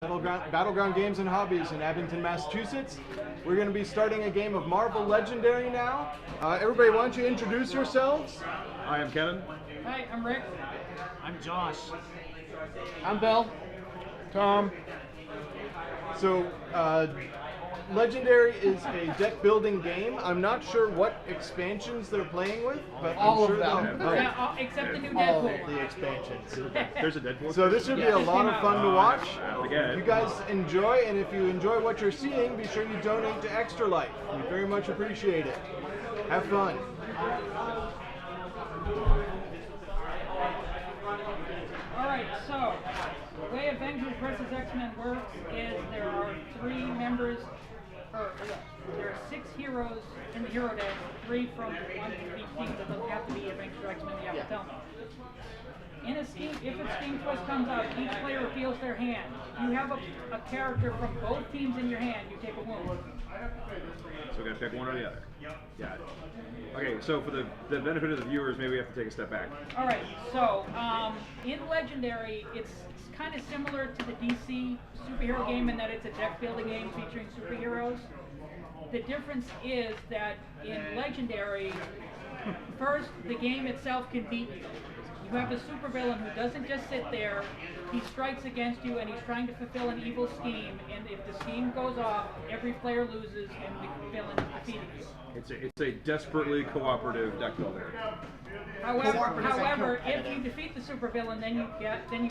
Battleground Games and Hobbies in Abington, Massachusetts. We're going to be starting a game of Marvel Legendary now. Everybody, why don't you introduce yourselves? Hi, I'm Kevin. Hi, I'm Rick. I'm Josh. I'm Bill. Tom. So, Legendary is a deck building game. I'm not sure what expansions they're playing with, but All I'm sure of them. they'll. Yeah, except the new All Deadpool. the expansions. There's a Deadpool. So this should be a lot of fun to watch. Again. If you guys enjoy, and if you enjoy what you're seeing, be sure you donate to Extra Life. We very much appreciate it. Have fun. Alright, so the way Avengers vs. X-Men works is there are there are 6 heroes in the hero deck, 3 from one of each team. That doesn't have to be Avengers or X-Men, you have to tell me. In a scheme, if a scheme twist comes out, each player reveals their hand. You have a character from both teams in your hand, you take a wound. So we gotta pick one or the other. Yeah. Okay, so for the benefit of the viewers, maybe we have to take a step back. Alright, so in Legendary, it's kind of similar to the DC superhero game in that it's a deck building game featuring superheroes. The difference is that in Legendary, first, the game itself can beat you. You have a supervillain who doesn't just sit there, he strikes against you and he's trying to fulfill an evil scheme, and if the scheme goes off, every player loses and the villain is defeated you. It's a desperately cooperative deck builder. However, if you defeat the supervillain, then you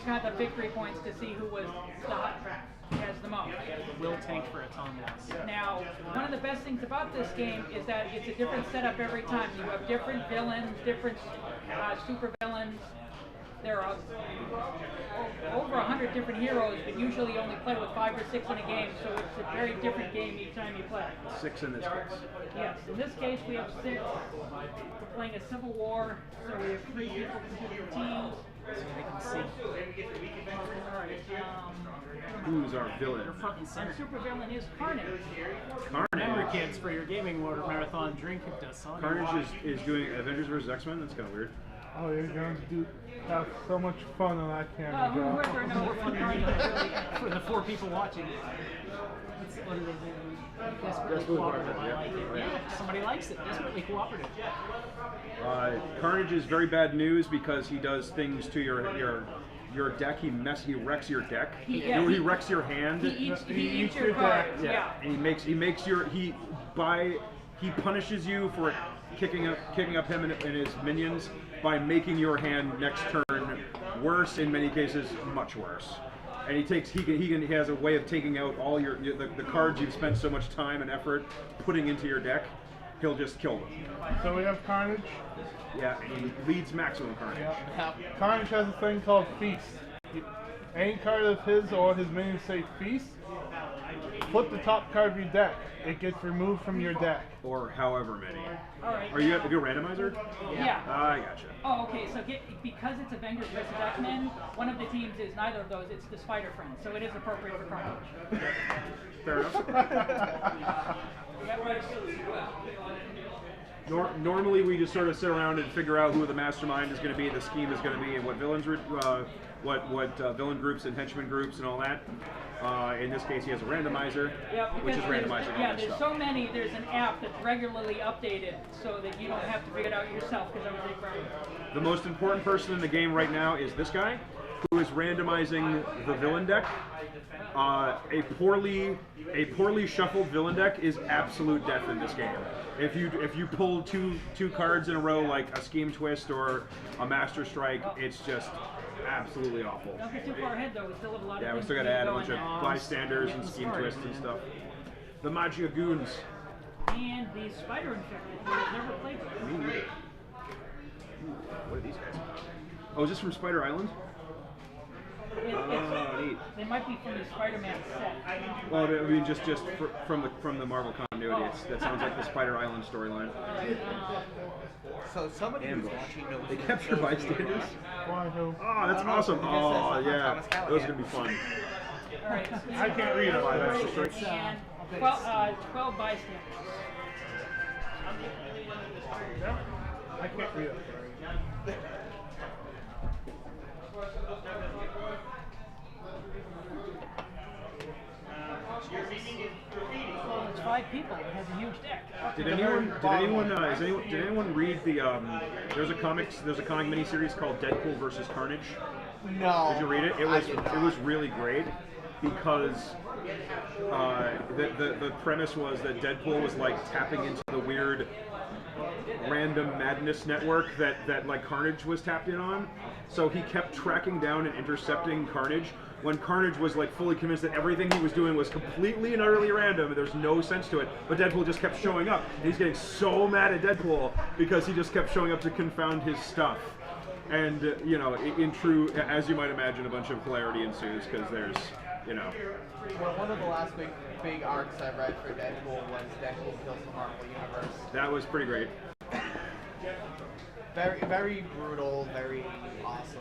count the victory points to see who has the most. Will tank for a ton less. Now, one of the best things about this game is that it's a different setup every time. You have different villains, different supervillains. There are over 100 different heroes, but usually you only play with 5 or 6 in a game, so it's a very different game each time you play. 6 in this case. Yes, in this case we have 6. We're playing a Civil War, so we have 3 people from the team. So they can see. Alright, Who's our villain? They're front and our center. supervillain is Carnage. Remember, Carnage. kids, for your gaming marathon, drink it does something. Carnage is doing Avengers vs. X-Men. That's kind of weird. Oh, you're going to have so much fun on that camera, Joe. Whoever knows More fun than really for the 4 people watching. What do they do? Desperately Desperately cooperative. cooperative, I yeah. like it. Right. Yeah, somebody likes it. Desperately cooperative. Carnage is very bad news because he does things to your deck. He wrecks your deck. He wrecks your hand. He eats your cards. Yeah. And he punishes you for kicking up him and his minions by making your hand next turn worse, in many cases much worse. And he has a way of taking out all the cards you've spent so much time and effort putting into your deck. He'll just kill them. So we have Carnage. Yeah, and he leads maximum Carnage. Carnage has a thing called Feast. Any card of his or his minions say Feast, flip the top card of your deck. It gets removed from your deck. Or however many. Alright. Are you at the randomizer? Yeah. I gotcha. Oh, okay. So because it's Avengers vs. X-Men, one of the teams is neither of those. It's the Spider Friends, so it is appropriate for Carnage. Fair enough. Normally we just sort of sit around and figure out who the mastermind is going to be, the scheme is going to be, and what villains, villain groups and henchman groups and all that. In this case, he has a randomizer, which is randomizing all this there's stuff. so many. There's an app that's regularly updated so that you don't have to figure it out yourself because that would take forever. The most important person in the game right now is this guy, who is randomizing the villain deck. A poorly shuffled villain deck is absolute death in this game. If you pull two cards in a row like a Scheme Twist or a Master Strike, it's just absolutely awful. Don't get too far ahead though. We still have a lot of Yeah, we things still got to to add a going bunch of on. bystanders and Scheme Twists and stuff. The Magia Goons. And the Spider Infected, who I've never played with. Me neither. Ooh, what are these guys? Oh, is this from Spider Island? Neat. They might be from the Spider-Man set. Well, I mean, just from the Marvel continuity, that sounds like the Spider Island storyline. So somebody Ambush. who's watching knows They who capture knows who it bystanders. is. Why, who? Oh, that's I don't know, awesome. because Oh, that's yeah. Thomas Callahan. Those are going to be fun. All right. I can't read it. Master Strike. And 12 bystanders. I can't read it. 5 people and has a huge deck. Did anyone read the there's a comic miniseries called Deadpool versus Carnage? No. Did you read it? It was really great because the premise was that Deadpool was like tapping into the weird random madness network that like Carnage was tapped in on. So he kept tracking down and intercepting Carnage when Carnage was like fully convinced that everything he was doing was completely and utterly random and there's no sense to it. But Deadpool just kept showing up. And he's getting so mad at Deadpool because he just kept showing up to confound his stuff. And you know, in true, as you might imagine, a bunch of hilarity ensues because there's, you know. Well, one of the last big arcs I read for Deadpool was Deadpool Kills the Marvel Universe. That was pretty great. Very, very brutal, very awesome.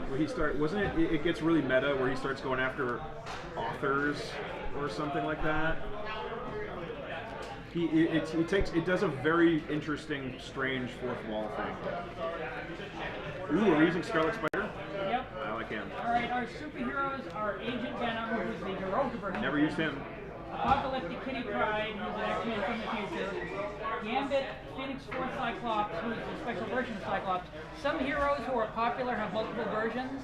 Where he wasn't it? It gets really meta where he starts going after authors or something like that. It does a very interesting, strange fourth wall thing. Ooh, are we using Scarlet Spider? Yep. I like him. Alright, our superheroes are Agent Venom, who's the heroic version. Never used him. Apocalyptic Kitty Pryde, who's an X-Men from the future. Gambit, Phoenix Force Cyclops, who's a special version of Cyclops. Some heroes who are popular have multiple versions.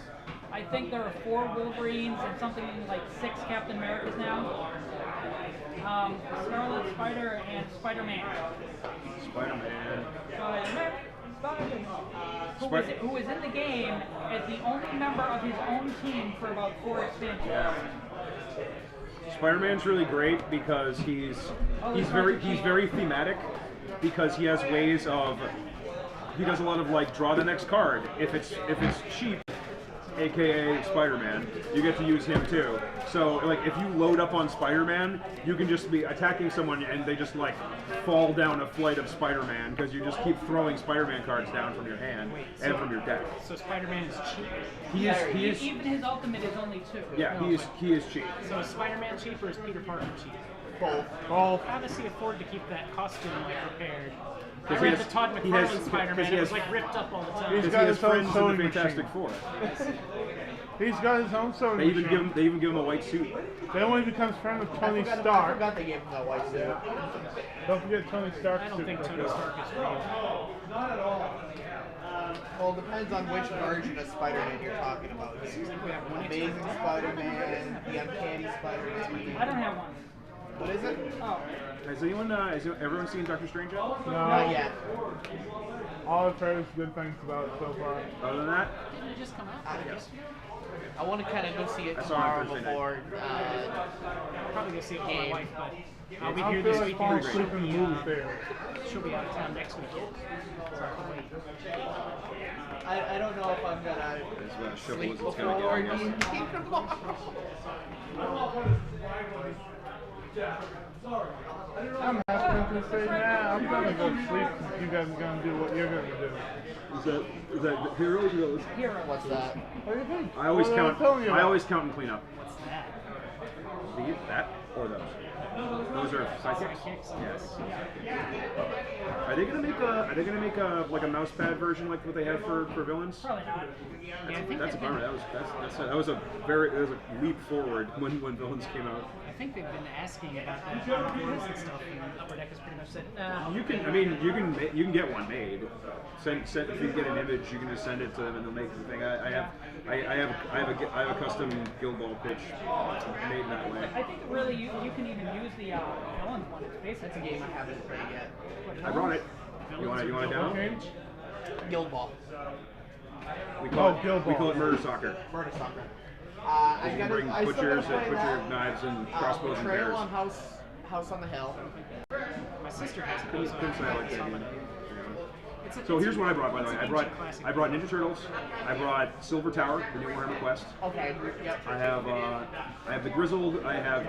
I think there are 4 Wolverines and something like 6 Captain Americas now. Scarlet Spider and Spider-Man. Spider-Man. Who was in the game as the only member of his own team for about 4 expansions. Yeah. Spider-Man's really great because he's very thematic because he has ways of he does a lot of like draw the next card. If it's cheap, aka Spider-Man, you get to use him too. So like if you load up on Spider-Man, you can just be attacking someone and they just like fall down a flight of Spider-Man because you just keep throwing Spider-Man cards down from your hand and from your deck. So Spider-Man is cheap. He is Even his ultimate is only 2. yeah, he is cheap. So is Spider-Man cheap or is Peter Parker cheap? Both. How does he afford to keep that costume like prepared? I 'Cause read he the has- Todd he has- McFarlane Spider-Man. 'cause he It was has- like ripped up all the time. He's Because got he has his own friends in the sewing Fantastic machine. Four. He's got his own sewing They even machine. give him a white suit. Then when he becomes friend with Tony I Stark, forgot they gave him that white suit. don't forget Tony Stark. I don't think Tony Stark is real. Well, it depends on which version of Spider-Man you're talking about. We have one Amazing Spider-Man, the Uncanny I Spider-Man. don't have one. What is it? Oh. Has everyone seen Doctor Strange yet? Not No, yet. all I've heard is good things about it so far. Other than that, Didn't it just come out? I want to kind of go see it I saw it tomorrow Thursday night. before. I'll probably go see it with my Game. wife, but I'll be I here feel this like falling weekend. asleep in the movie theater. She'll be out of town next weekend. So I can wait. I don't know if I'm gonna as shuffle sleep as it's gonna before get, I guess. D&D tomorrow. I'm hesitant to say, nah, I'm gonna go sleep. You guys are gonna do what you're gonna do. Is that heroes or those? Hero. What's that? What do you think? I always What count. I'm telling you I about. always count and clean up. What's that? That or those? Those are sidekicks. Sidekicks? Yes. Are they gonna make a like a mouse pad version like what they have for villains? Probably not. Yeah, I think That's a they've bummer. been, That was a leap forward when villains came out. I think they've been asking about that on forums and stuff, and Upper Deck has pretty much said, nah. You can get one made. Send if you get an image, you can just send it to them and they'll make the thing. I have a custom Guild Ball pitch made that way. I think really you can even use the villains one. It's basically That's a game I haven't played yet. I brought it. You want to demo? Okay. Guild Ball. We call Guild Ball. it Murder Soccer. Murder Soccer. You can bring butchers, butcher knives, and crossbows and Trail bears. on House on the Hill. My sister has it. Couldn't say I like that game. It's So here's what I brought, by the way. it's an ancient classic. I brought Ninja Turtles. I brought Silver Tower, the new Warhammer Quest. Okay. Yep. I have the Grizzled. I have